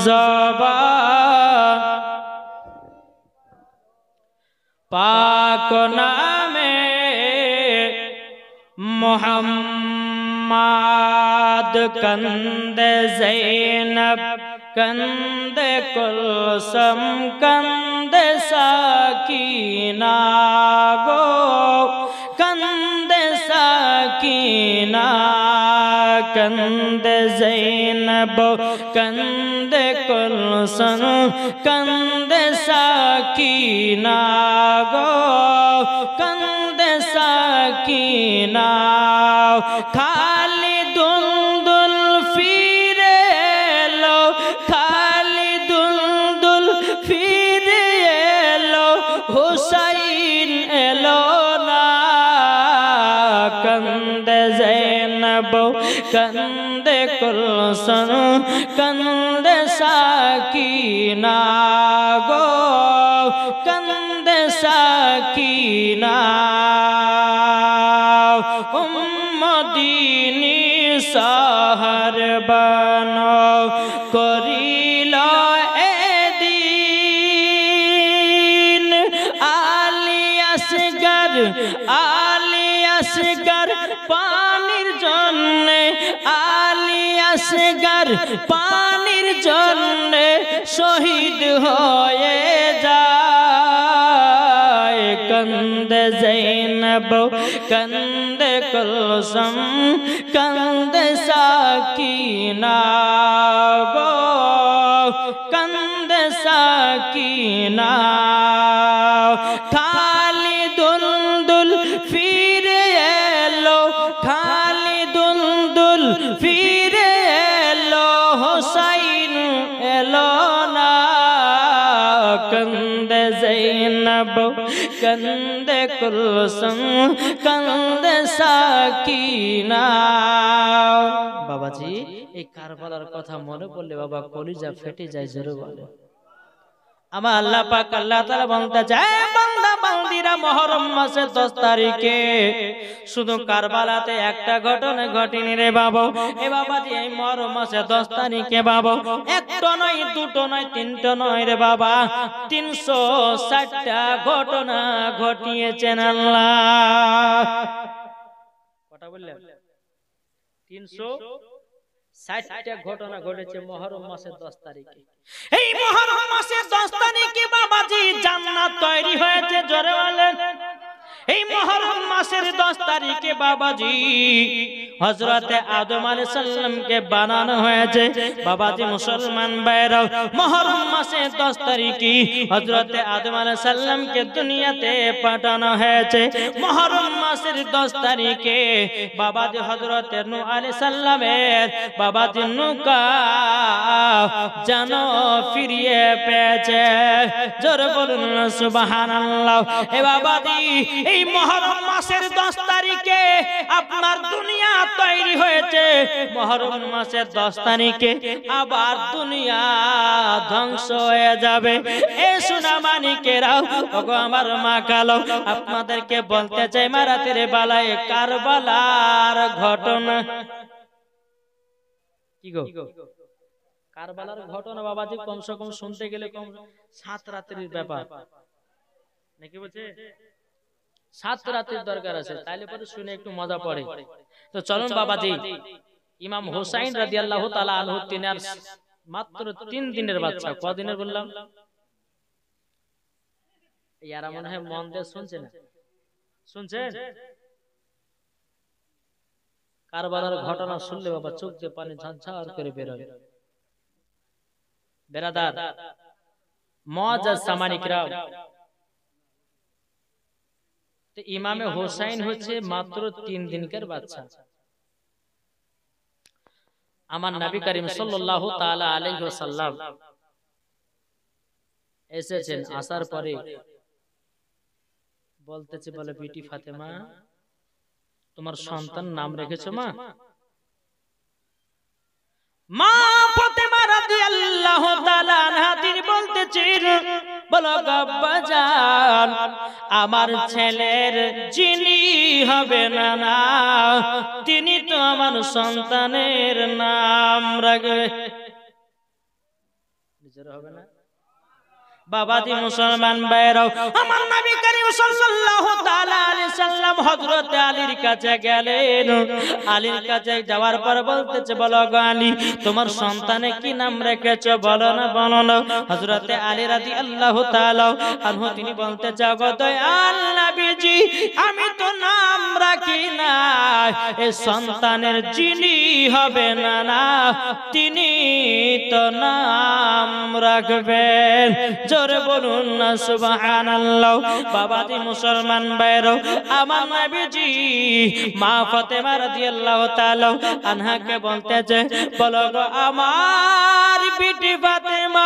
জবান পাক নামে মোহাম্মদ কন্দে জৈনব কন্দে কুলসুম কন্দে সাকিনা গো কন্দে সাকিনা কন্দে জৈনব কন্দে কুলসুম কন্দে সাকিনা গো কন্দে সাকিনা খালি দুলদুল ফিরে এলো খালি দুলদুল ফিরে এলো হুসাইন এলো না কন্দে জৈনব কন্দে কুলসুম কন্দে সাকিনা গো কন্দে সাকিনা উম্মদিনী সাহার বানো করিল এদিন আলী আসগর পানির জন্যে আলী আসগর পানির জন্যে শহীদ হয়ে যায় কন্দে জৈনব কন্দে কুলসুম কন্দে সাকিনা গো কন্দে সাকিনা খালি দুলদুল ফিরে এলো খালি দুলদুল ফিরে এলো হুসাইন এলো না কন্দে জৈনব কন্দে কুলসুম কন্দে সাকিনা বাবাজি এই কারবালার কথা মনে পড়লে বাবা কলিজা ফেটে যায় জোরে বলে আমার আল্লাহ পাক আল্লাহ তাআলা বলতে চায় বান্দা বান্দিরা মুহররম মাসের 10 তারিখে শুধু কারবালাতে একটা ঘটনা ঘটেনি রে বাবা এ বাবাজি এই মুহররম মাসের 10 তারিখে বাবা একটা নয় দুটো নয় তিনটা নয় রে বাবা 360টা ঘটনা ঘটিয়েছেন আল্লাহ কথা বললেন 360টা ঘটনা ঘটেছে মুহররম মাসের 10 তারিখে এই মুহররম মাসের 10 তারিখে বাবাজি জান্নাত তৈরি হয়েছে জোরে বলেন এই মুহররম মাসের 10 তারিখে বাবাজি হযরত আদম আলাইহিস সালামকে বানানো হয়েছে বাবাজি মুসলমান ভাইরা মুহররম মাসের 10 তারিখে হযরত আদম আলাইহিস সালামকে দুনিয়াতে পাঠানো হয়েছে মুহররম মাসের 10 তারিখে বাবাজি হযরত নূহ আলাইহিস সালামের বাবাজি নৌকা জানো ফিরিয়ে পেয়েছে জোরে বলুন সুবহানাল্লাহ এ বাবাজি এই মুহররম মাসের 10 তারিখে আপনার দুনিয়া তৈরি হয়েছে মুহররম মাসের 10 তারিখে আবার দুনিয়া ধ্বংস হয়ে যাবে এ সোনামানিকেরা ওগো আমার মা কালো আপনাদেরকে বলতে চাই মারাতের বেলায় কারবালার ঘটনা কি গো কারবালার ঘটনা বাবাজি কমসে কম শুনতে গেলে কম 7 রাতের ব্যাপার নাকি বলছে 7 রাতের দরকার আছে তাইলে পরে শুনে একটু মজা পড়ে তো চলুন বাবাজি ইমাম হুসাইন রাদিয়াল্লাহু তাআলা আনহু তিনার মাত্র 3 দিনের বাচ্চা কদিনের বললাম ইয়ারা মনে হয় মন দিয়ে শুনছেন কারবালার ঘটনা শুনলে বাবা চোখ দিয়ে পানি ঝরঝর করে বের হয় বেরাদার মুআজ্জাজ সামানিকরা তো ইমামে হুসাইন হচ্ছে মাত্র 3 দিনকার বাচ্চা আমার নবী করিম সাল্লাল্লাহু তাআলা আলাইহি ওয়াসাল্লাম এসেছেন আসার পরে বলতেছে বলে বিটি ফাতেমা তোমার সন্তান নাম রেখেছো মা মা ফাতেমা রাদিয়াল্লাহু তাআলা আনহা তিনি বলতেছেন বলো আব্বাজান আমার ছেলের যিনি হবে না তিনি তো আমার সন্তানের নাম রাখবে নিজের হবে না বাবাজি মুসলমান ভাইরাও আমার নবী করিম সাল্লাল্লাহু তাআলা আলাইহি সাল্লাম হযরত আলীর কাছে গেলেন আলীর কাছে যাওয়ার পর বলতেছে বলো গো আলী তোমার সন্তানে কি নাম রেখেছো বলো না হযরত আলী রাদিয়াল্লাহু তাআলা আনহু তিনি বলতে চাও গো দয়াল নবীজি আমি তো নাম রাখি না এই সন্তানের যিনি হবে না তিনি তো নাম রাখবেন জোরে বলুন না সুবহানাল্লাহ বাবাজি মুসলমান ভাইরা আমার নবীজি মা ফাতেমা রাদিয়াল্লাহু তাআলা আনহাকে বলতেছে বলো গো আমার বিটি ফাতেমা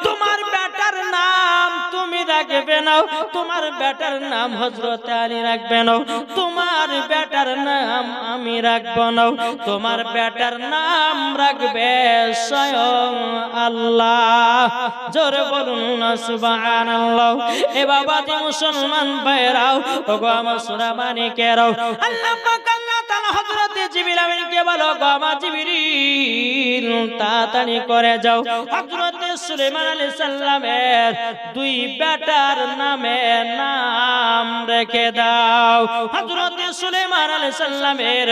তোমার বেটার নাম তুমি রাখবে না তোমার বেটার নাম হযরত আলী রাখবে না তোমার বেটার নাম আমি রাখব না তোমার বেটার নাম রাখবে স্বয়ং আল্লাহ জোরে বলুন না সুবহানাল্লাহ এ বাবাজি মুসলমান ভাইরাও ওগো আমার সোনা মানিকেরাও আল্লাহ পাক আল্লাহ তাআলা হযরত জিবরিল আমিনকে বলো গো আমার জিবরিল তাড়াতাড়ি করে যাও হযরত সুলাইমান আলাইহিস সালামের দুই বেটার নামে নাম রেখে দাও হযরত সুলাইমান আলাইহিস সালামের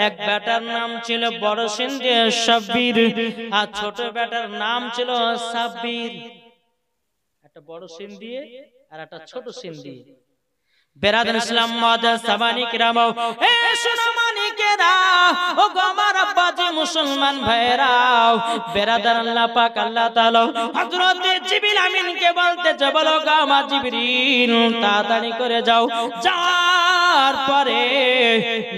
এক বেটার নাম ছিল বড় সিন্ধি সাব্বির আর ছোট বেটার নাম ছিল সাব্বির একটা বড় সিন দিয়ে আর একটা ছোট সিন দিয়ে বেরাদার ইসলাম মাদার সাবানি কিরামও এ সোনা মানিকেরা ও গো আমার আব্বাজি মুসলমান ভাইরাও বেরাদার আল্লাহ পাক আল্লাহ তাআলা হযরত জিবরিল আমিনকে বলতেছে বলো গো আমার জিবরিল তাড়াতাড়ি করে যাও যাওয়ার পরে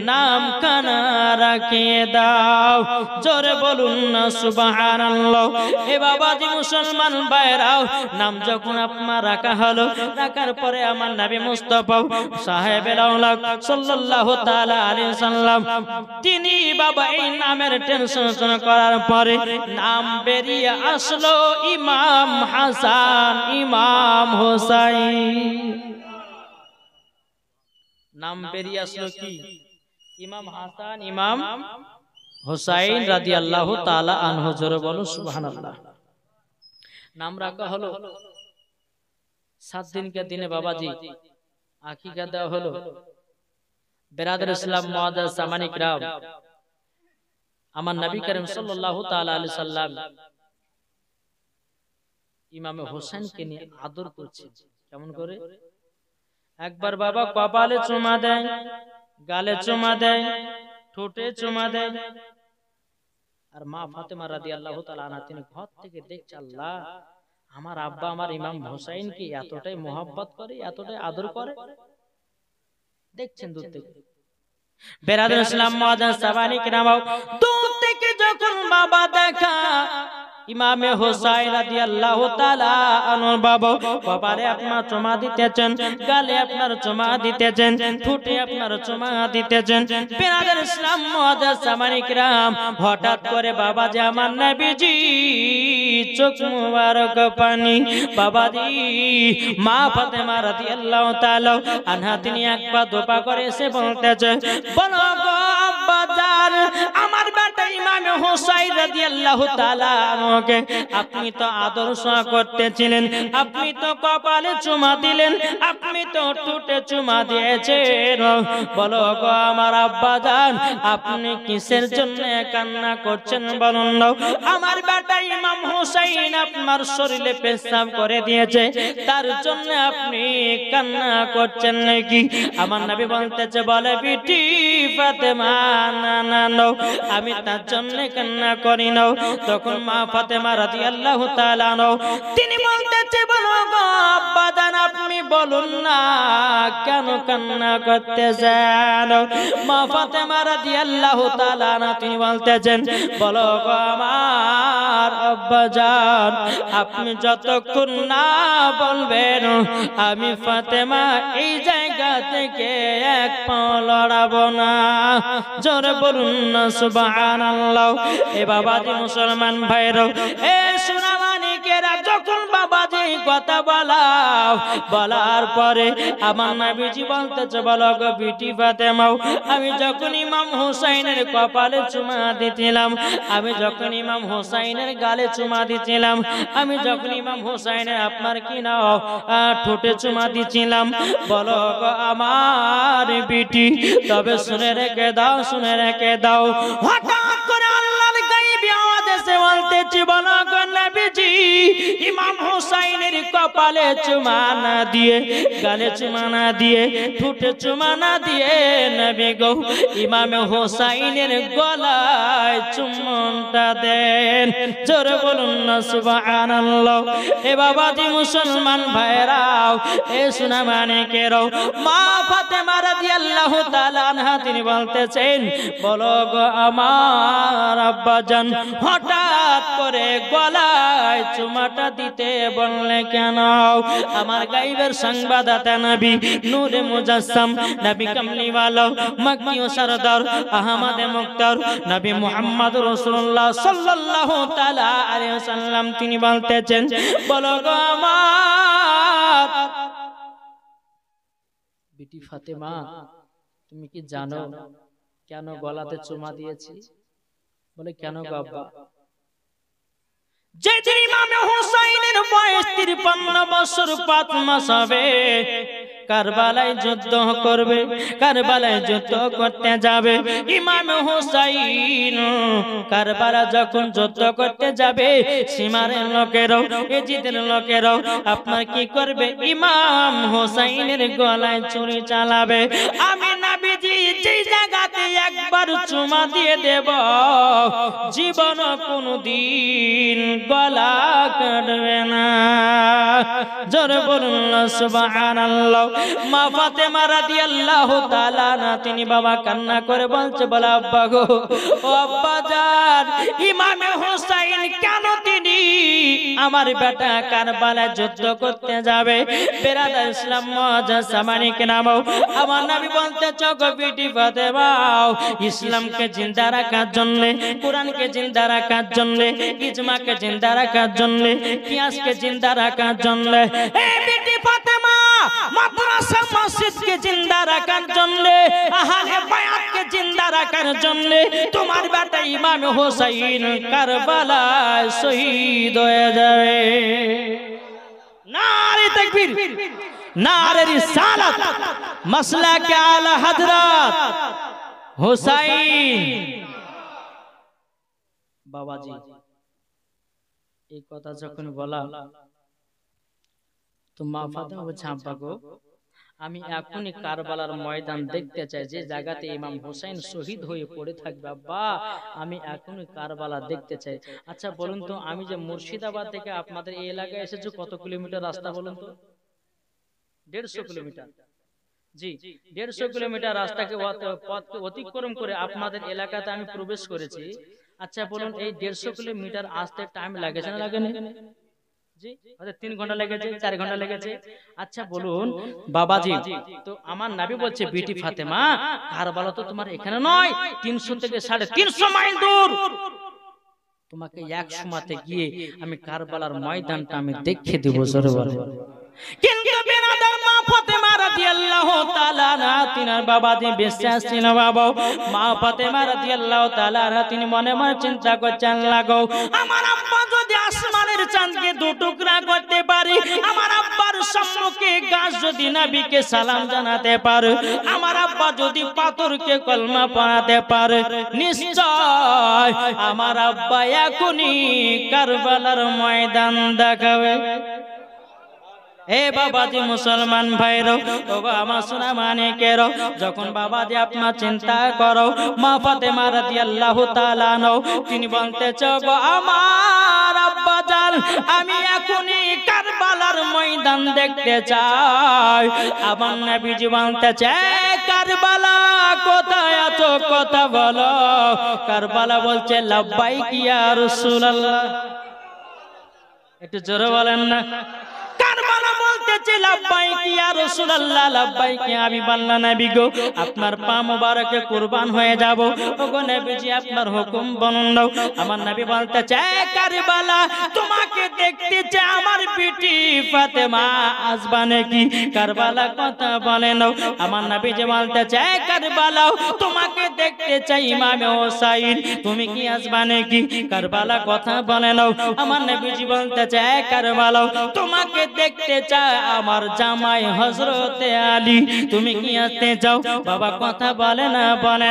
নাম কানা রাখিয়ে দাও জোরে বলুন না সুবহানাল্লাহ এ বাবাজি মুসলমান ভাইরাও নাম যখন আপনার রাখা হলো রাখার পরে আমার নবী মুস্তাফা সাহেবের আওলাদ সাল্লাল্লাহু তাআলা আলাইহি সাল্লাম তিনি বাবা এই নামের টেনশন করার পরে নাম বেরিয়ে আসলো ইমাম হাসান ইমাম হোসাইন নাম বেরিয়ে আসলো কি ইমাম হাসান ইমাম হোসাইন রাদিয়াল্লাহু তাআলা আনহু জোরে বলো সুবহানাল্লাহ নাম রাখা হলো 7 दिन के दिने बाबाजी আকিকা দেওয়া হলো বেরাদার ইসলাম মুআদ্দাস সামানি কিরাম আমার নবী করিম সাল্লাল্লাহু তাআলা আলাইহি সাল্লাম ইমামে হোসেনকে নিয়ে আদর করছেন কেমন করে একবার বাবা কপালে চুমা দেয় গালে চুমা দেয় ঠোঁটে চুমা দেয় আর মা ফাতেমা রাদিয়াল্লাহু তাআলা আনহা তিনি ঘর থেকে দেখছে আল্লাহ আমার আব্বা আমার ইমাম হোসেন কি এতটাই মোহাব্বত করে এতটাই আদর করে দেখছেন দূর থেকে বেরাদার ইসলাম মুআদ্দাস সাবানি কিরাম দূর থেকে যখন বাবা দেখা ইমামে হোসেন রাদিয়াল্লাহু তাআলা আনহু বাবা কপালে আপনার চুমা দিতেছেন গালে আপনার চুমা দিতেছেন ঠোঁটে আপনার চুমা দিতেছেন বেরাদার ইসলাম মুআদ্দাস সাবানি কিরাম হঠাৎ করে বাবা যে আমার নবীজি চোখ মুবারক পানি বাবাজি মা ফাতেমা রাদিয়াল্লাহু তাআলা আনহা তিনি একবার দোপা করে এসে বলতেছে বলো গো আব্বা জান আমার বেটা ইমাম হোসেন রাদিয়াল্লাহু তাআলা আনহুকে আপনি তো আদর ছোঁয়া করতেছিলেন আপনি তো কপালে চুমা দিলেন আপনি তো ঠোঁটে চুমা দিয়েছেন বলো গো আমার আব্বা জান আপনি কিসের জন্য কান্না করছেন বলুন না আমার বেটা ইমাম হোসেন আপনার শরীরে পেশাব করে দিয়েছে তার জন্য আপনি কান্না করছেন নাকি আমার নবী বলতেছে বলে বিটি ফাতেমা না না না আমি তার জন্য কান্না করি না তখন মা ফাতেমা রাদিয়াল্লাহু তাআলা আনহা তিনি বলতেছে বলো গো আব্বা জান আপনি বলুন না কেন কান্না করতেছেন মা ফাতেমা রাদিয়াল্লাহু তাআলা আনহা তিনি বলতেছেন বলো গো আমার আব্বা জান আপনি যতক্ষণ না বলবেন আমি ফাতেমা এই জায়গা থেকে এক পা লড়াবো না জোরে বলুন না সুবহানাল্লাহ এ বাবাজি মুসলমান ভাইরা এ সোনা মানিকেরা যখন বাবাজি কথা বলাও। বলার পরে আমার নবীজি বলতেছে, বলো গো বিটি ফাতেমা, আমি যখন ইমাম হুসাইনের কপালে চুমা দিছিলাম, আমি যখন ইমাম হুসাইনের গালে চুমা দিছিলাম, আমি যখন ইমাম হুসাইনের আপনার কি নাও ঠোঁটে চুমা দিছিলাম, বলো গো আমার বিটি, তবে শুনে রেখে দাও, শুনে রেখে দাও। হঠাৎ করে আল্লাহর গায়বী আওয়াজ এসে বলতেছি, বলো গো নবীজি, ইমাম হুসাইনের কপালে চুমা না দিয়ে, গালে চুমা না দিয়ে, ঠোঁটে চুমা না দিয়ে নবী গো ইমাম হুসাইনের গলায় চুম্বনটা দেন। জোরে বলুন না সুবহানাল্লাহ। এ বাবাজি মুসলমান ভাইরাও, এ সোনা মানিকেরাও, মা ফাতেমা রাদিয়াল্লাহু তাআলা আনহা তিনি বলতেছেন, বলো গো আমার আব্বাজান, হঠাৎ করে গলায় চুমাটা দিতে বললে কেন? আমার গায়বের সংবাদদাতা নবী নূরে মুজাসসাম, নবী কামলিওয়ালা, মক্কি ও সরদার, আহমদ মুক্তার, নবী মুহাম্মদ রাসূলুল্লাহ সাল্লাল্লাহু তাআলা আলাইহি ওয়াসাল্লাম তিনি বলতেছেন, বলো গো আমার বিটি ফাতেমা, তুমি কি জানো কেন গলাতে চুমা দিয়েছি? বলে কেন গো আব্বা? যেদিন ইমাম হুসাইনের বয়স 53 বছর 5 মাস হবে, কারবালায় যুদ্ধ করবে, কারবালায় যুদ্ধ করতে যাবে ইমাম হুসাইন। কারবালা যখন যুদ্ধ করতে যাবে, সীমারের লোকেরাও, এজিদের লোকেরাও আপনার কি করবে? ইমাম হুসাইনের গলায় ছুরি চালাবে। আমি নবীজি যেই জায়গাতে একবার চুমা দিয়ে দেব, জীবন কোনদিন গলা কাটবে না। জোরে বলুন সুবহানাল্লাহ। মা ফাতেমা রাদিয়াল্লাহু তাআলা না তিনি বাবা কান্না করে বলছে, বলে আব্বা গো, ও আব্বা জান, ইমাম হুসাইন কেন তিনি আমার বেটা কারবালায় যুদ্ধ করতে যাবে? বেরাদার ইসলাম মুজাসসামানিকে নামাও। আমার নবী বলতে চোখো বিটি ফাতেমা, ইসলামকে জিন্দা রাখার জন্য, কোরআনকে জিন্দা রাখার জন্য, ইজমাকে জিন্দা রাখার জন্য, কিয়াসকে জিন্দা রাখার জন্য, এই বিটি ফাতেমা মাদ্রাসা মসজিদকে জিন্দা রাখার জন্য, আহলে বায়াতকে জিন্দা রাখার জন্য তোমার বেটা ইমাম হুসাইন কারবালায় শহীদ হয়ে যাবে। নারে তাকবীর, নারে রিসালাত, মাসলাকে আলা হযরত হুসাইন। বাবাজি এই কথা যখন বলা, তো মা ফাতেমা বলছে, আব্বা গো, আমি এখনই কারবালার ময়দান দেখতে চাই, যে জায়গাতে ইমাম হুসাইন শহীদ হয়ে পড়ে থাকবে। আব্বা আমি এখনই কারবালা দেখতে চাই। আচ্ছা বলুন তো, আমি যে মুর্শিদাবাদ থেকে আপনাদের এই এলাকায় এসেছি, কত কিলোমিটার রাস্তা বলুন তো? 150 কিলোমিটার। জি, 150 কিলোমিটার রাস্তাকে পথকে অতিক্রম করে আপনাদের এলাকাতে আমি প্রবেশ করেছি। আচ্ছা বলুন, এই 150 কিলোমিটার আসতে টাইম লাগেছে না লাগেনি? জি, 3 ঘন্টা লেগেছে, 4 ঘন্টা লেগেছে। আচ্ছা বলুন বাবাজি, তো আমার নবী বলছে, বিটি ফাতেমা, কারবালা তো তোমার এখানে নয়, 300 থেকে 350 মাইল দূর। তোমাকে এক সময়তে গিয়ে আমি কারবালার ময়দানটা আমি দেখিয়ে দেব। জোরে বলে। কিন্তু বেনাদার মা ফাতেমা রাদিয়াল্লাহু তাআলা আনহা তিনার বাবা যে বিশ্বাস ছিল বাবা, মা ফাতেমা রাদিয়াল্লাহু তাআলা আনহা তিনি মনে মনে চিন্তা করছেন, লাগো আমার আব্বা যদি আসমানের চাঁদকে 2 টুকরা করতে পারে, আমার আব্বার সম্মুখে গাছ যদি নবীকে সালাম জানাতে পারে, আমার আব্বা যদি পাথরকে কলমা পড়াতে পারে, নিশ্চয় আমার আব্বা এখনই কারবালার ময়দান দেখাবে। এ বাবাজি মুসলমান ভাইরো, ওগো আমার সোনা মানিকেরো, যখন বাবাজি আপনার চিন্তা করো, মা ফাতেমা রাদিয়াল্লাহু তাআলা আনহা তিনি বলতেছে, গো আমার আব্বা জান, আমি এখনই কারবালার ময়দান দেখতে চাই। আমার নবীজি বলতেছে, কারবালা কোথায় আছো কথা বলো। কারবালা বলছে, লাব্বাইক ইয়া রাসূলুল্লাহ। একটু জোরে বলেন না। কারবালা বলতেছে, লাব্বাইক ইয়া রাসূলুল্লাহ, লাব্বাইক ইয়া হাবিবাল্লাহ, নবী গো আপনার পা মোবারকে কুরবান হয়ে যাব। ওগো নবীজি আপনার হুকুম বলুন দাও। আমার নবী বলতেছে, কারবালা তোমাকে দেখতে চাই আমার বিটি ফাতেমা আসবা নাকি কারবালা কথা বলে নাও আমার নবী যে বলতে চায় কারবালা তোমাকে দেখতে চাই ইমামে হোসেন তুমি কি আসবা নাকি কারবালা কথা বলে নাও আমার নবী জি বলতে চায় কারবালা তোমাকে দেখতে চায় আমার জামাই হযরতে আলী তুমি কি আসতে চাও বাবা কথা বলে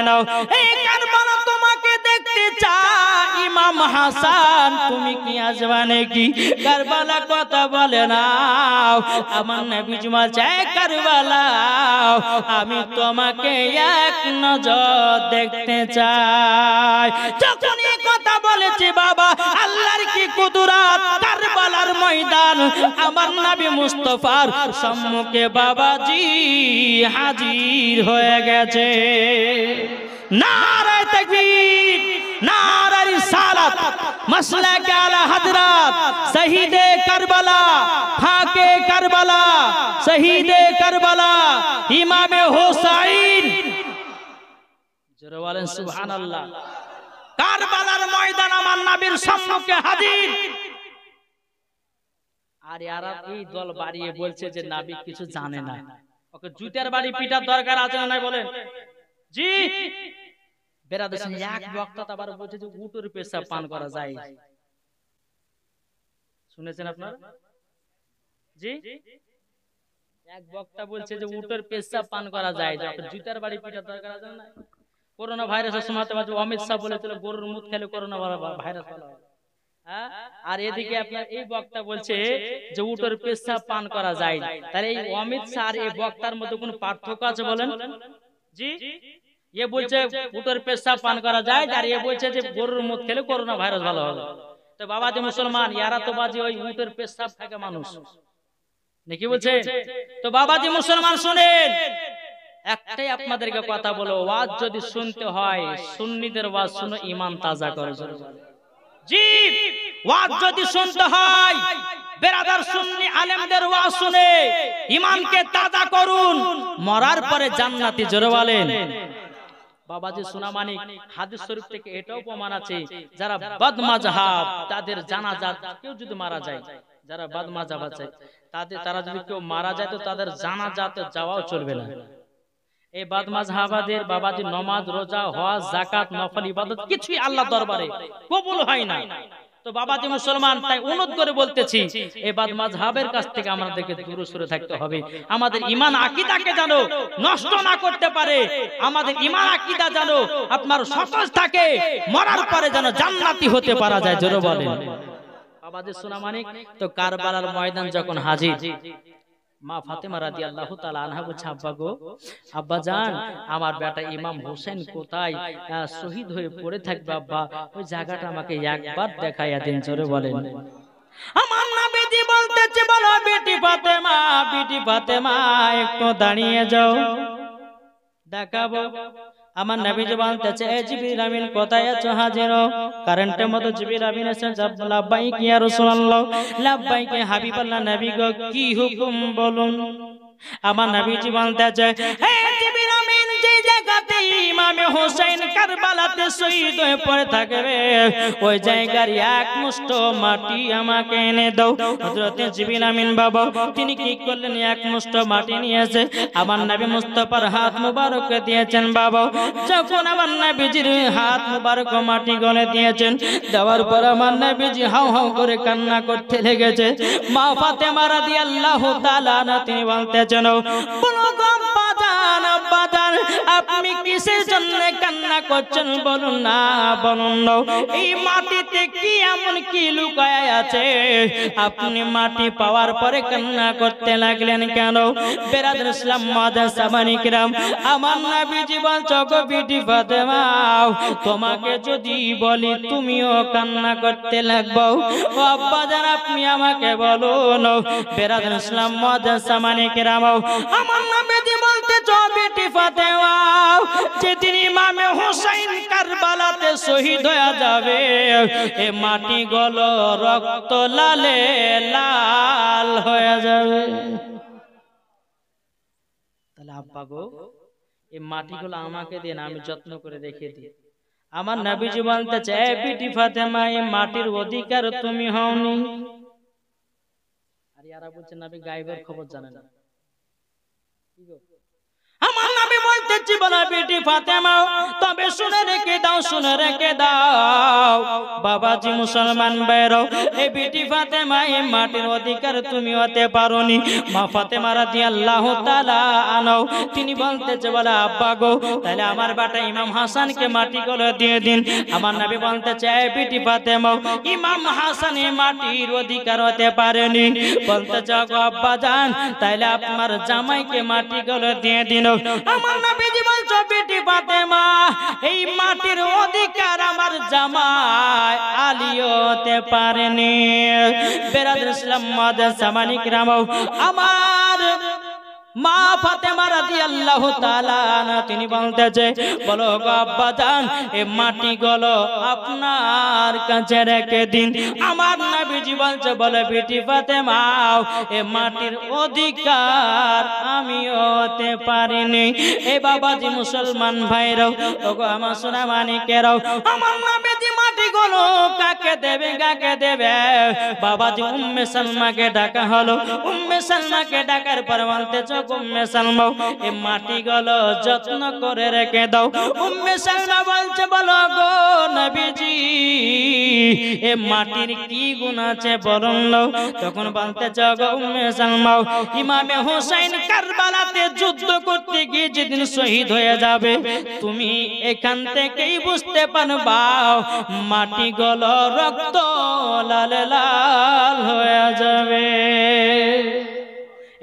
নাও এই কারবালা তোমাকে দেখতে চায় ইমাম হাসান তুমি কি আসবা নাকি কারবালা কথা বলে নাও আমার নবী জি বলছে কারবালা আমি তোমাকে এক নজর দেখতে চাই যখন এই কথা বলেছে বাবা আল্লাহর কি কুদরত কারবালার ময়দান আমার নবী মুস্তাফার সম্মুখে বাবাজি হাজির হয়ে গেছে নারে তাকবীর নারে রিসালাত মাসলাকে আলা হযরত শহীদে কারবালা খাকে কারবালা শহীদে কারবালা ইমামে হোসেন জোরে বলেন সুবহানাল্লাহ কারবালার ময়দান আমার নবীর সম্মুখে হাজির আর এরা এই দল বাড়িয়ে বলছে যে নবী কিছু জানে না ওকে জুতার বাড়ি পিটার দরকার আছে না নাই বলেন জি বেরাদের এক বক্তা আবার বলছে যে উটের পেশাব পান করা যায় শুনেছেন আপনারা জি এক বক্তা বলছে যে উটের পেশাব পান করা যায় যে জুতার বাড়ি পিটার দরকার আছে না করোনা ভাইরাসের সময় অমিত শাহ বলেছিল গরুর মুখ খেলে করোনা ভাইরাস ভালো হয় আর এদিকে আপনার এই বক্তা বলছে যে উটের পেশাব পান করা যায় তাহলে এই অমিত শাহ আর এই বক্তার মধ্যে কোনো পার্থক্য আছে বলেন জি ये বলছে উটের পেশাব পান করা যায় আর এ বলছে যে গরুর মুখ খেলে করোনা ভাইরাস ভালো হবে তো বাবা যে মুসলমান ইয়ারা তো বাজে ওই উটের পেশাব খায় মানুষ নাকি বলছে তো বাবা যে মুসলমান শুনেন একটাই আপনাদেরকে কথা বলো ওয়াজ যদি শুনতে হয় সুন্নিদের ওয়াজ শুনো ঈমান তাজা করে জি ওয়াজ যদি শুনতে হয় বেরাদার সুন্নি আলেমদের ওয়াজ শুনে ঈমানকে তাজা করুন মরার পরে জান্নাতি জোরে বলেন বাবাজি সোনামানিক হাদিস শরীফ থেকে এটাও প্রমাণ আছে যারা বদমাযহাব তাদের জানাজা কেউ যদি মারা যায় যারা বদমাযহাব আছে তারা যদি কেউ মারা যায় তো তাদের জানাজাতে যাওয়াও চলবে না এই বদমাযহাবদের বাবাজি নামাজ রোজা হজ যাকাত নফল ইবাদত কিছুই আল্লাহর দরবারে কবুল হয় না তো বাবাজি মুসলমান তাই অনুরোধ করে বলতেছি এই বদমাযহাবের কাছ থেকে আমাদেরকে দূরে সরে থাকতে হবে আমাদের ঈমান আকীদাকে জানো নষ্ট না করতে পারে আমাদের ঈমান আকীদা জানো আপনার সতেজ থাকে মরার পরে যেন জান্নাতি হতে পারা যায় জোরে বলেন বাবাজি সোনামানিক তো কারবালার ময়দান যখন হাজির মা ফাতেমা রাদিয়াল্লাহু তাআলা আনহা বলছে আব্বা গো আব্বা জান আমার বেটা ইমাম হোসেন কোথায় শহীদ হয়ে পড়ে থাকবে আব্বা ওই জায়গাটা আমাকে একবার দেখাইয়া দিন জোরে বলেন আমার নবীজি বলতেছে বলো বেটি ফাতেমা একটু দাঁড়িয়ে যাও দেখাবো আমার নবীজি বলতেছে এ জিবরিল আমিন কোথায় আছো হাজির হও কারেন্টের মতো জিবরিল আমিন এসে লাব্বাইক ইয়া রাসূলুল্লাহ লাব্বাইক হাবিবাল্লাহ নবী গো কি হুকুম বলুন আমার নবীজি বলতেছে হে জিবরিল আমিন যে জায়গাতে ইমামে হোসেন কারবালাতে শহীদ হয়ে পড়ে থাকবে ওই জায়গার এক মুষ্ঠ মাটি আমাকে এনে দাও হযরত জিবরিল আমিন বাবা তিনি কি করলেন এক মুষ্ঠ মাটি নিয়ে এসে আমার নবী মুস্তাফার হাত মুবারক দিয়েছেন বাবা যখন আমার নবীজির হাত মুবারক মাটি গলে দিয়েছেন দেওয়ার পর আমার নবীজি হাউ হাউ করে কান্না করতে লেগেছে মা ফাতেমা রাদিয়াল্লাহু তাআলা আনহা তিনি বলতেছেন বলো গো বাজান আপনি কিসের জন্য কান্না করছেন বলুন না এই মাটিতে কি এমন কি লুকায় আছে আপনি মাটি পাওয়ার পরে কান্না করতে লাগলেন কেন বেরাদার ইসলাম মাদ্রাসাবানি কিরাম আমার নবীজি বলছো গো বিটি ফাতেমা তোমাকে যদি বলি তুমিও কান্না করতে লাগবে ও আব্বা জান আপনি আমাকে বলুন বেরাদার ইসলাম মাদ্রাসাবানি কিরাম আমার নবীজি বলতে বেটি ফাতেমা যেদিন ইমামে হোসেন কারবালাতে শহীদ হয়ে যাবে এ মাটি গুলো রক্ত লালে লাল হয়ে যাবে তাহলে আব্বা গো এই মাটিগুলো আমাকে দেন আমি যত্ন করে রেখে দিই আমার নবীজি বলতেছে এ বেটি ফাতেমা এই মাটির অধিকার তুমি হওনি এরা বলছে নবী গায়েবের খবর জানে না। আমার নবী বলতেছি বলা বেটি ফাতেমা তবে শুনে রেখে দাও, শুনে রেখে দাও বাবাজি মুসলমান ভাইরা, এই বেটি ফাতেমা এই মাটির অধিকার তুমি হতে পারোনি। মা ফাতেমা রাদিয়াল্লাহু তাআলা আনহা তিনি বলতেছে বলা আব্বা গো তাহলে আমার বেটা ইমাম হাসানকে মাটিগুলো দিয়ে দিন। আমার নবী বলতেছে এই বেটি ফাতেমা ইমাম হাসান এই মাটির অধিকার হতে পারেনি। বলতেছে গো আব্বা জান তাহলে আপনার জামাইকে মাটিগুলো দিয়ে দিন। আমার নবীজি বলছো বেটি ফাতেমা এই মাটির অধিকার আমার জামাই আলীও হতে পারেনি। বেরাদর ইসলাম মাদার সামানিক রামাও আমার মা ফাতেমা রাদিয়াল্লাহু তাআলা তিনি বলতেছে বলো গো আব্বা জান এই মাটিগুলো আপনার কাছে রেখে দিন। আমার নবীজি বলছে বলে বেটি ফাতেমা এই মাটির অধিকার আমি হতে পারিনি। এ বাবাজি মুসলমান ভাইরাও ওগো আমার সোনা মানিকেরাও আমার নবীজি মাটিগুলো কাকে দেবে, কাকে দেবে? বাবাজি উম্মে সালমাকে ডাকা হলো। উম্মে সালমাকে ডাকার পর বলতেছে উম্মে সালমা এই মাটিগুলো যত্ন করে রেখে দাও। উম্মে সালমা বলছে বলো গো নবীজি এ মাটির কি গুণ আছে বলুন না। তখন বলতেছে গো উম্মে সালমা ইমামে হোসেন কারবালাতে যুদ্ধ করতে গিয়ে যেদিন শহীদ হয়ে যাবে তুমি এখান থেকেই বুঝতে পারবা মাটিগুলো রক্ত লাল লাল হয়ে যাবে।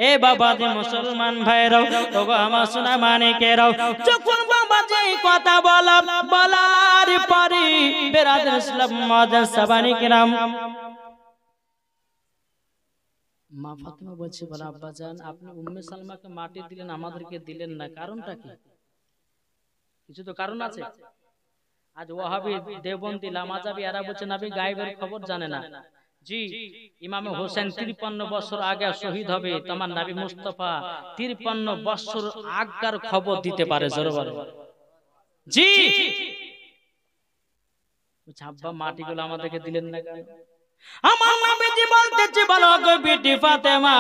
এ বাবাজি মুসলমান ভাইরাও ওগো আমার সোনা মানিকেরাও যখন বাবাজি কথা বলার পরে বেরাদর ইসলাম মাদার সাবানি কিরাম মা ফাতেমা বলছে বলে আব্বা জান আপনি উম্মে সালমাকে মাটি দিলেন আমাদেরকে দিলেন না, কারণটা কি? কিছু তো কারণ আছে। আজ ওয়াহাবি দেওবন্দি লামাজাবি এরা বলছে নবী গায়েবের খবর জানে না। জি ইমামে হোসেন 53 বছর আগে শহীদ হবে, তোমার নবী মুস্তাফা 53 বছর আগকার খবর দিতে পারে জোরবার। জি আব্বা মাটিগুলো আমাদেরকে দিলেন না কেন? আমার নবীজি বলতেছে বলো গো বেটি ফাতেমা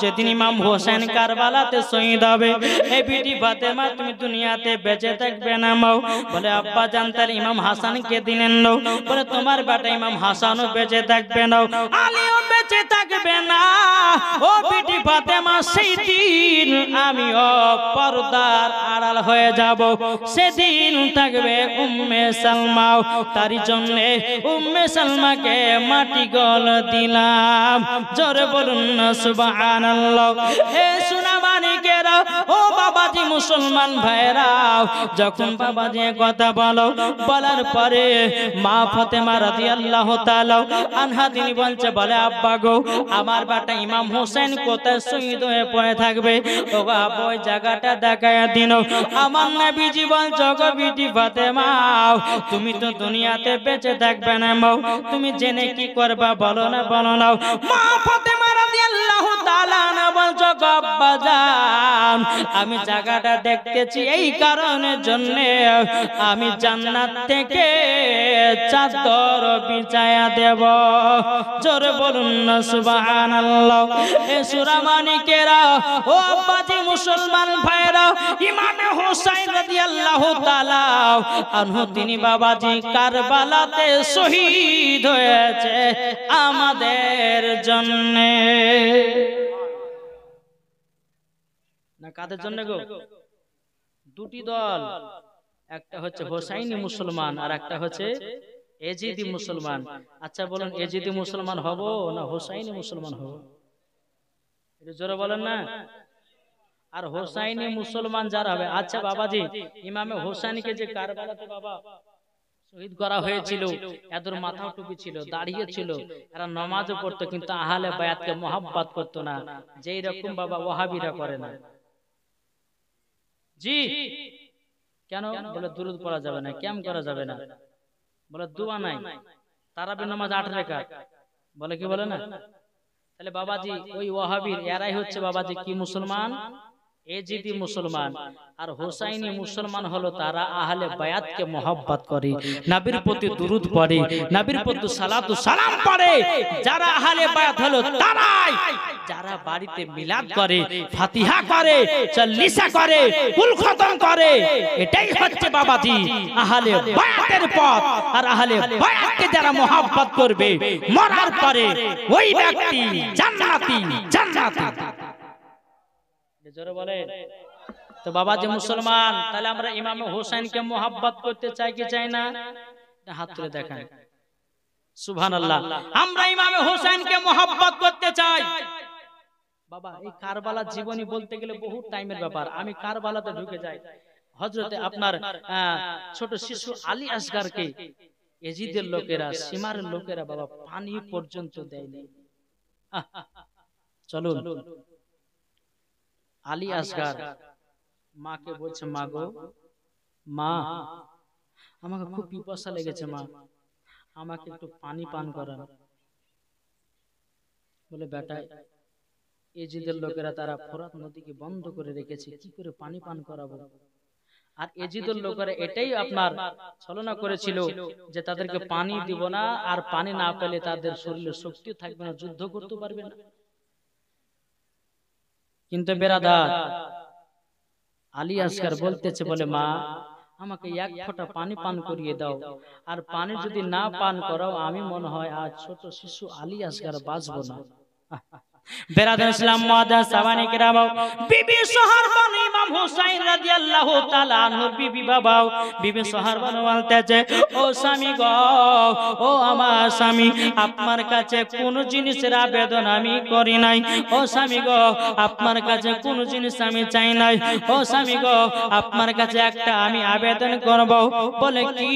যেদিন ইমাম হোসেন কারবালাতে শহীদ হবে এই বেটি ফাতেমা তুমি দুনিয়াতে বেঁচে থাকবে না। মাও বলে আব্বা জান তার ইমাম হাসানকে দিলেন না। বলে তোমার বেটা ইমাম হাসানও বেঁচে থাকবে না, আলীও বেঁচে থাকবে না। ও বেটি ফাতেমা সেই দিন আমিও পর্দার আড়াল হয়ে যাব, সেদিন থাকবে উম্মে সালমা। তারই জন্য উম্মে সালমাকে মাটি গল দিলাম। জোরে বলুন না সুবহানাল্লাহ। হে সোনা মানিকেরা ও বাবাজি মুসলমান ভাইরা যখন বাবাজি কথা বলার পরে মা ফাতেমা রাদিয়াল্লাহু তাআলা আনহা তিনি বলছে বলে আব্বা গো আমার বেটা ইমাম হোসেন কোথায় শহীদ হয়ে পড়ে থাকবে ও বাবা ওই জায়গাটা দেখায় দিন। আমার নবীজি বলছে গো বেটি ফাতেমা তুমি তো দুনিয়াতে বেঁচে থাকবে না, মাও তুমি জেনে কি করবা বলো না, বলো না। মা ফাতেমা রাদিয়াল্লাহু তাআলা আনহা বলছে গো আব্বা জান আমি জায়গাটা দেখতেছি এই কারণের জন্য আমি জান্নাত থেকে চাদর বিছায়া দেব। জোরে বলুন না সুবহানাল্লাহ। এ সূরা মানিকেরা ও আব্বাজি মুসলমান ভাইরা ইমামে হোসেন রাদিয়াল্লাহু তাআলা আনহু তিনি বাবাজি কারবালাতে শহীদ হয়েছে আমাদের জন্য। না কাদের জন্য গো? দুটি দল, একটা হচ্ছে হোসাইনি মুসলমান আর একটা হচ্ছে এজিদি মুসলমান। আচ্ছা বলুন এজিদি মুসলমান হব না হোসাইনি মুসলমান হব? এটা জোরে বলেন না। আর হোসাইনি মুসলমান যারা হবে, আচ্ছা বাবাজি ইমামে হোসেনকে যে কারবালাতে বাবা শহীদ করা হয়েছিল এদের মাথাও টুপি ছিল, দাঁড়িয়ে ছিল, এরা নামাজও পড়তো কিন্তু আহলে বায়াতকে মহব্বত করতো না, যেই রকম বাবা ওয়াহাবিরা করে না। জি কেন? বলে দুরুদ পড়া যাবে না, ক্যাম করা যাবে না, বলে দোয়া নাই, তারাবির নামাজ 8 রাকাত, বলে কি বলে না। তাহলে বাবাজি ওই ওয়াহাবির এরাই হচ্ছে বাবাজি কি মুসলমান? এজিদি মুসলমান আর হোসাইনি মুসলমান হলো তারা আহলে বায়াতকে মহব্বত করে, নবীর প্রতি দুরূদ পড়ে, নবীর প্রতি সালাতু সালাম পড়ে। যারা আহলে বায়াত হলো তারাই যারা বাড়িতে মিলাদ করে, ফাতিহা করে, চাল্লিশা করে, কুল খতম করে। এটাই হচ্ছে বাবাজি আহলে বায়াতের পথ। আর আহলে বায়াতকে যারা মহব্বত করবে মরার পরে ওই ব্যক্তি জান্নাতি জান্নাতি। জোরে বলে তো বাবাজি মুসলমান, তাহলে আমরা ইমাম হোসেনকে মহব্বত করতে চাই কি চাই না? হাত তুলে দেখেন সুবহানাল্লাহ। আমরা ইমাম হোসেনকে মহব্বত করতে চাই। বাবা এই কারবালার জীবনী বলতে গেলে বহু টাইমের ব্যাপার। আমি কারবালাতে ঢুকে যাই। হযরতে আপনার ছোট শিশু আলী আসগারকে এজিদের লোকেরা, সীমারের লোকেরা বাবা পানি পর্যন্ত দেয়নি। চলুন আলী আসগার মাকে বলছে, মা গো মা, আমাকে খুব পিপাসা লেগেছে মা, আমাকে একটু পানি পান করান। বলে বেটা এজিদের লোকেরা তারা ফোরাত নদীকে বন্ধ করে রেখেছে, কি করে পানি পান করাবো? আর এজিদের লোকেরা এটাই আপনার ছলনা করেছিল যে তাদেরকে পানি দিব না, আর পানি না পেলে তাদের শরীরে শক্তি থাকবে না, যুদ্ধ করতে পারবে না। কিন্তু বেরাদার আলী আসগার বলতেছে, বলে মা আমাকে এক ফোঁটা পানি পান করিয়ে দাও, আর পানি যদি না পান করাও আমি মনে হয় আজ ছোট শিশু আলী আসগার বাঁচবো না। বেরাদার ইসলাম মুআদ্দাস সাবানি কিরাম, বিবি সোহার বানু ইমাম হুসাইন রাদিয়াল্লাহু তাআলা আনহুর বিবি বাবাও, বিবি সোহার বানু বলতেছে, ও স্বামী গো, ও আমার স্বামী, আপনার কাছে কোন জিনিসের আবেদন আমি করি নাই। ও স্বামী গো, আপনার কাছে কোন জিনিস আমি চাই নাই। ও স্বামী গো, আপনার কাছে একটা আমি আবেদন করব। বলে কি?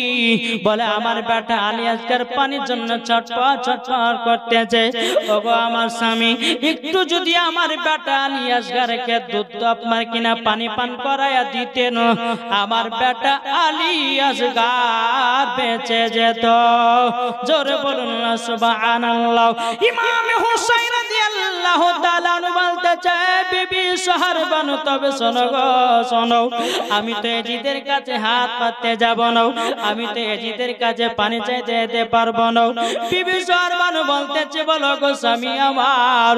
বলে আমার বেটা আলী আসগার পানির জন্য ছটফট ছটফট করতেছে। ও গো আমার স্বামী, একটু যদি আমার বেটা আলী আসগারকে দুধ আপনার কিনা পানি পান করায়া দিতেন, আমার বেটা আলী আসগার বেঁচে যেত। জোরে বলুন না সুবহানাল্লাহ। ইমাম হুসাইন রাদিয়াল্লাহু তাআলা বলতেছে, বিবি সোহার বানু তবে শোনো গো শোনো, আমি তো এজিদের কাছে হাত পাততে যাব না, আমি তো এজিদের কাছে পানি চাইতে যেতে পারবো না। বিবি সোহার বানু বলতেছে, বলো গো স্বামী আমার,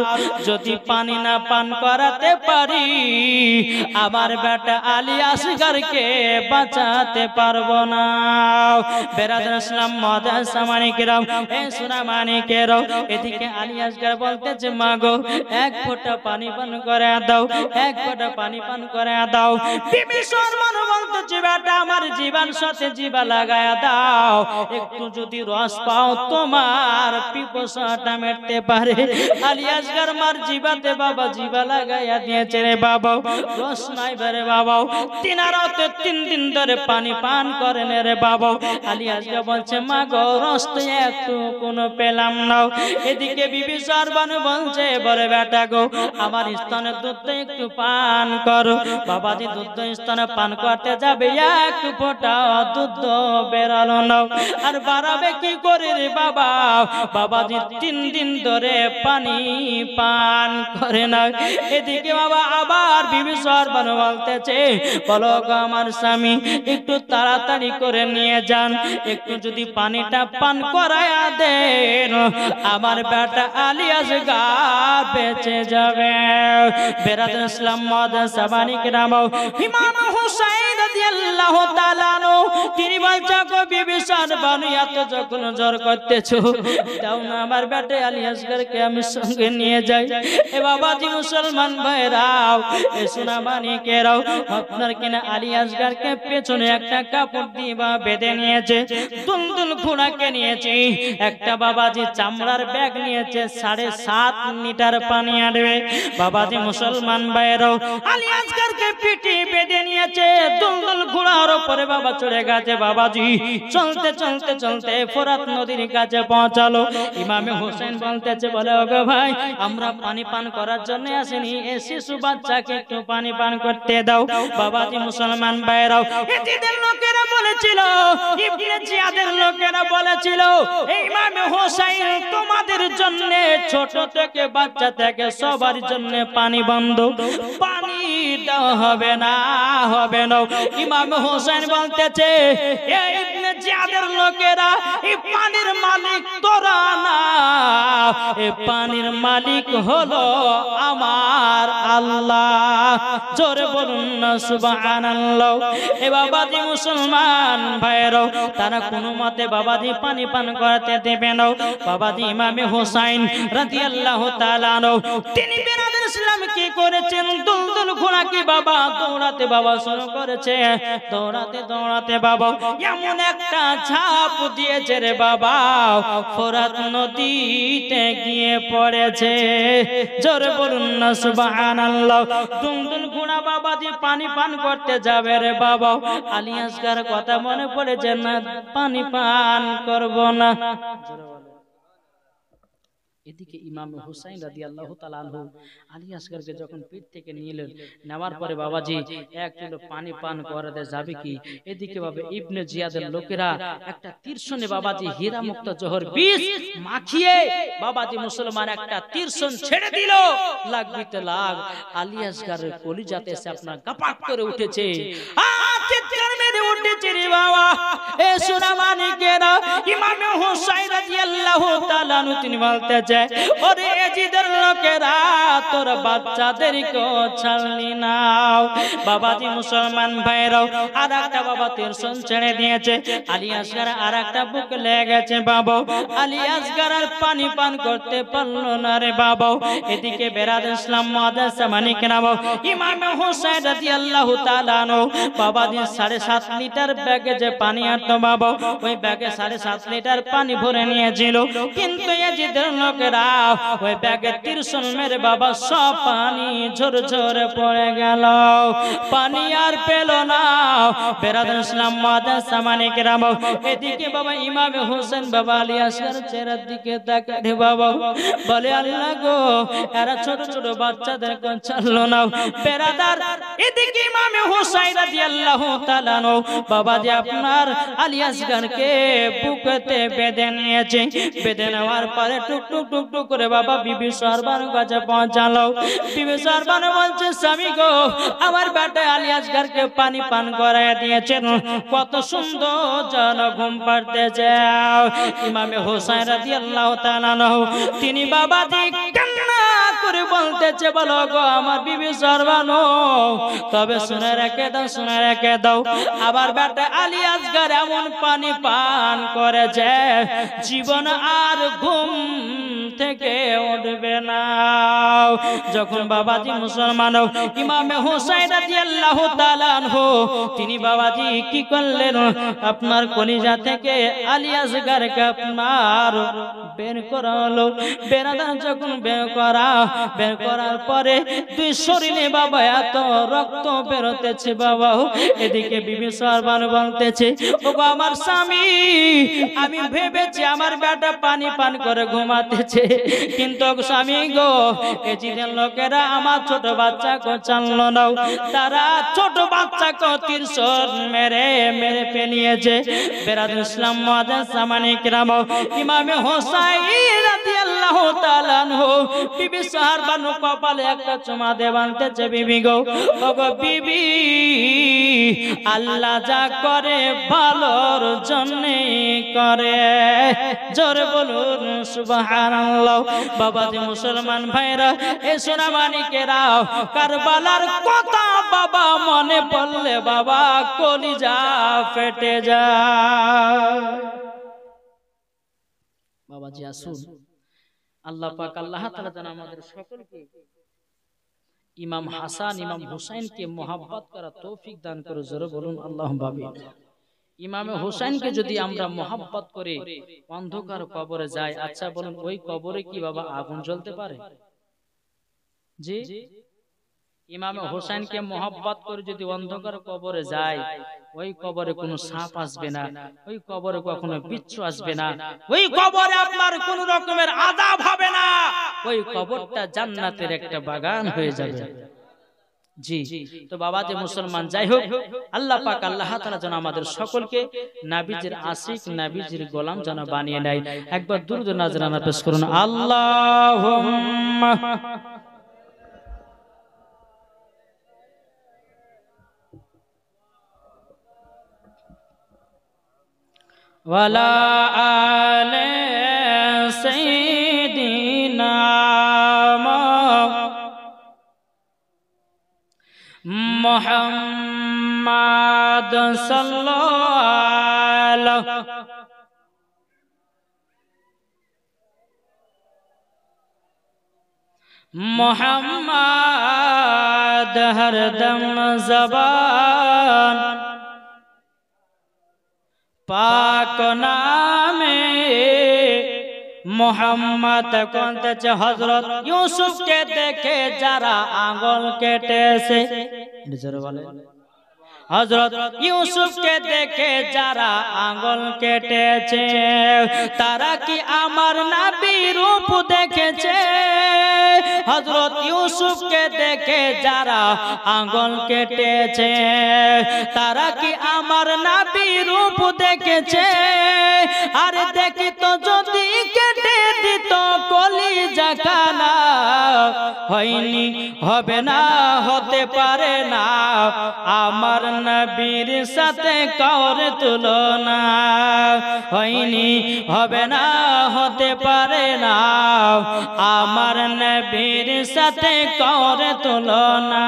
যদি পানি না পান করাতে পারি আমার বেটা আলী আসগারকে বাঁচাতে পারবো না। বেরাদার ইসলাম মুআদ্দাস সামানি কিরাম, এ সোনা মানিকেরও, এদিকে আলী আসগার বলতেছে, মা গো এক ফোঁটা পানি পান করে দাও, এক ফোঁটা পানি পান করে দাও। বিবি সোহার বানু বলতেছে, বেটা আমার জীবন সাথে জিবা লাগায়া দাও, একটু যদি রস পাও তোমার পিপাসাটা মিটতে পারে। আলী আসগার মার জিবাতে বাবা জিবা লাগাইয়া দিয়েছে রে বাবা, রস নাই বেরে বাবা, তিনারাতে 3 দিন ধরে পানি পান করেন রে বাবা। আলী আসগার বলছে, মা গো রস তো একটু কোনো পেলাম না। এদিকে বিবি সোহার বানু বলছে, বলে বেটা গো আমার স্তনের দুধ একটু পান করো। বাবাজি দুধ স্তনে পান করতে যাবে, এক ফোঁটা দুধ বেরালো না। আর বাড়াবে কি করে রে বাবা? বাবাজি 3 দিন ধরে পানি পান করে না। এদিকে বাবা আবার বিবি সোহার বানু বলতেছে, বলো গো আমার স্বামী, একটু তাড়াতাড়ি করে নিয়ে যান, একটু যদি পানিটা পান করায়া দেন আমার বেটা আলী আসগার বেঁচে যাবে। বেরাদার ইসলাম মুআদ্দাস সাবানি কিরাম, ইমাম হুসাইন রাদিয়াল্লাহু তাআলা আনহু তিনি বলছে, গো বিবি সোহার বানু এত যখন জ্বর করতেছো, দাও না আমার বেটা আলী আসগারকে আমি সঙ্গে নিয়ে যাই। এ বাবাজি মুসলমান ভাইরাও, এ সোনা মানিকেরাও, আপনার কিনা আলী আসগারকে পেছনে একটা কাপড় দিয়ে বেঁধে নিয়েছে, দুলদুল ঘোড়াকে নিয়েছে, একটা বাবাজি চামড়ার ব্যাগ নিয়েছে, 7.5 লিটার পানি আনবে। বাবাজি মুসলমান ভাইরাও, আলী আসগারকে পিঠে বেঁধে নিয়েছে, দুলদুল ঘোড়ার উপরে বাবা চড়ে গেছে। বাবাজি চলতে চলতে চলতে ফোরাত নদীর কাছে পৌঁছালো। ইমাম হোসেন বলতেছে, বলে ওগো ভাই আমরা পানি পান করার জন্য আসেনি, এই শিশু বাচ্চাকে একটু পানি পান করতে দাও। বাবাজি মুসলমান ভাইরাও, এজিদের লোকেরা বলেছিল, ইবনে জিয়াদের লোকেরা বলেছিল, এই ইমাম হোসেন তোমাদের জন্য ছোট থেকে বাচ্চা থেকে সবার জন্য পানি বন্ধ, পানি দেওয়া হবে না, হবে না। ইমাম হোসেন বলতেছে, এই ইবনে জিয়াদের লোকেরা, এই পানির মালিক তোরা না, এই পানির মালিক হলো আমার আল্লাহ। জোরে বলুন না সুবহানাল্লাহ। এ বাবাজি মুসলমান ভাইরা, তারা কোনো মতে বাবাজি পানি পান করাতে দেবে না। বাবাজি ইমামে হোসেন রাদিয়াল্লাহু তাআলা আনহু তিনি বিরাদর ইসলাম কি করেছেন, দুলদুল ঘোড়াকে বাবা দৌড়াতে বাবা শুরু করেছে। দৌড়াতে দৌড়াতে বাবা এমন একটা ঝাঁপ দিয়েছে রে বাবা, ফোরাত নদীতে গিয়ে পড়েছে। জোরে বলুন না সুবহানাল্লাহ। দুলদুল ঘোড়া বাবাজি পানি পান করতে যাবে রে বাবা, আলী আসগার কথা মনে পড়েছে না, পানি পান করব না। এদিকে ইমাম হুসাইন রাদিয়াল্লাহু তাআলা আনহু আলী আসগরকে যখন পিঠ থেকে নিলেন, নেওয়ার পরে বাবাজি এক কিলো পানি পান করাতে যাবে কি, এদিকে বাবা ইবনে জিয়াদের লোকেরা একটা তীরশনে বাবাজি হীরা মুক্ত জহর বীজ মাখিয়ে বাবাজি মুসলমান একটা তীরশন ছেড়ে দিল, লাগবিতে লাগ আলী আসগরের কলিজাতে এসে আপনার কাপাট করে উঠেছে। চিৎকার মেরে উঠেছে রে বাবা। এ সোনা মানিকেরা, ইমাম হুসাইন রাদিয়াল্লাহু তাআলা আনহু তিনি বলতেছে, ওরে এজিদের লোকেরা, তোর বাচ্চাদেরকে ছাড়লি না। বাবাজি মুসলমান ভাইরাও আর একটা বাবা তীরশন ছেড়ে দিয়েছে। আলী আসগর আর একটা বুক লেগেছে বাবা। আলী আসগর আর পানি পান করতে পারলো না রে বাবা। এদিকে বেরাদর ইসলাম মুআদ্দাস মানিকেরা, ইমাম হুসাইন রাদিয়াল্লাহু তাআলা আনহু বাবাজি 7.5 লিটার ব্যাগে যে পানি আনতো বাবা, ওই ব্যাগে 7.5 লিটার পানি ভরে নিয়েছিল। কিন্তু এজিদের লোকেরা ওই ব্যাগে তীরশন মেরে বাবা সব পানি ঝরঝরে পড়ে গেল, পানি আর পেল না। বেরাদর ইসলাম মুআদ্দাস মানিকেরা, এদিকে বাবা ইমাম হোসেন বাবা আলী আসগর চেহারার দিকে তাকায় বাবা, বলে আল্লাহ গো, এরা ছোট ছোট বাচ্চাদেরকে ছাড়লো না। বেরাদার এদিকে ইমাম হোসেন রাদিয়াল্লাহু তাআলা আনহু বাবাজি আপনার আলী আসগরকে বুকেতে বেঁধে নিয়েছে। বেঁধে নেওয়ার পরে টুক টুক টুক টুক করে বাবা বিবি সরবার কাছে পৌঁছালো। বিবি সরবার বলছে, স্বামী গো, আমার বেটা আলী আসগরকে পানি পান করায় দিয়েছেন, কত সুন্দর যেন ঘুম পাড়তেছে। ইমাম হোসেন রাদিয়াল্লাহু তাআলা আনহু তিনি বাবাজি কান্না করে বলতেছে, বলো গো আমার বিবি সরবানো, তবে শুনে রেখে দাও, শুনে রেখে দাও, আবার বেটা আলী আসগর এমন পানি পান করেছে, জীবন আর ঘুম থেকে উঠবে না। যখন বাবাজি মুসলমান ইমাম হোসেন রাদিয়াল্লাহু তাআলা আনহু তিনি বাবাজি কি করলেন, আপনার কলিজা থেকে আলী আসগরকে আপনার বের করা হলো। বেরাদার যখন বের করার পরে দুই শরীরে বাবা এত রক্ত বেরোতেছে বাবা। এদিকে বিবি সরবার বলতেছে, ওগো আমার স্বামী, আমি ভেবেছি আমার বেটা পানি পান করে ঘুমাতেছে, কিন্তু স্বামী গো, এজিদের লোকেরা আমার ছোট বাচ্চাকে ছাড়লো না, তারা ছোট বাচ্চাকে তীরশন মেরে মেরে ফেলিয়েছে। বেরাদর ইসলাম মুআদ্দাস মানিকেরা, ইমাম হোসেন রাদিয়াল্লাহু তাআলা আনহু বিবি সরবার কপালে একটা চুমা দিয়ে বলতেছে, বিবি গো, ওগো বিবি, আল্লাহ যা করে ভালোর জন্যে করে। জোরে বলুন সুবহানাল্লাহ। বাবাজি মুসলমান ভাইরা, এ সোনা মানিকেরা, কারবালার কথা বাবা মনে পড়লে বাবা কলিজা ফেটে যায়। বাবাজি আসুন, আল্লাহ পাক আল্লাহ তাআলা যেন আমাদের সকলকে ইমাম হাসান ইমাম হুসাইনকে মোহাব্বত করা তৌফিক দান করে। জোরে বলুন আল্লাহুম্মা আমিন। ইমাম হুসাইনকে যদি আমরা মোহাব্বত করে অন্ধকার কবরে যাই, আচ্ছা বলুন ওই কবরে কি বাবা আগুন জ্বলতে পারে? জি, ইমাম হুসাইনকে মোহাব্বত করে যদি অন্ধকার কবরে যায়, ওই কবরে কোনো সাপ আসবে না, ওই কবরে কখনো বিচ্ছু আসবে না, ওই কবরে আপনার কোন রকমের আযাব হবে না, ওই কবরটা জান্নাতের একটা বাগান হয়ে যাবে। জি, তো বাবাজি মুসলমান, যাই হোক, আল্লাহ পাক আল্লাহ তাআলা যেন আমাদের সকলকে নবীজির আশিক, নবীজির গোলাম যেন বানিয়ে নেয়। একবার দুরূদ ও নাজরানা পেশ করুন। আল্লাহুম্মা ওয়ালা আলে সাইয়্যিদিনা মুহাম্মাদ সাল্লাল্লাহু मुहम्मद हरदम ज़बान पाक नामे मोहम्मद कौनते हजरत यूसुफ के देखे जरा आंगल केटेছে हजरत यूसुफ के देखे जरा आंगल केटेছে तारा की आमार नबी रूप देखेছে हजरत यूसुफ के देखे जरा आंगल केटेছে तारा की आमार नबी रूप देखेছে अरे देखी तो जदि केटे दित कलिजा खाना হয়নি হবে না হতে পারে না আমার নবীর সাথে কার তুলনা হয়নি হবে না হতে পারে না আমার নবীর সাথে কার তুলনা।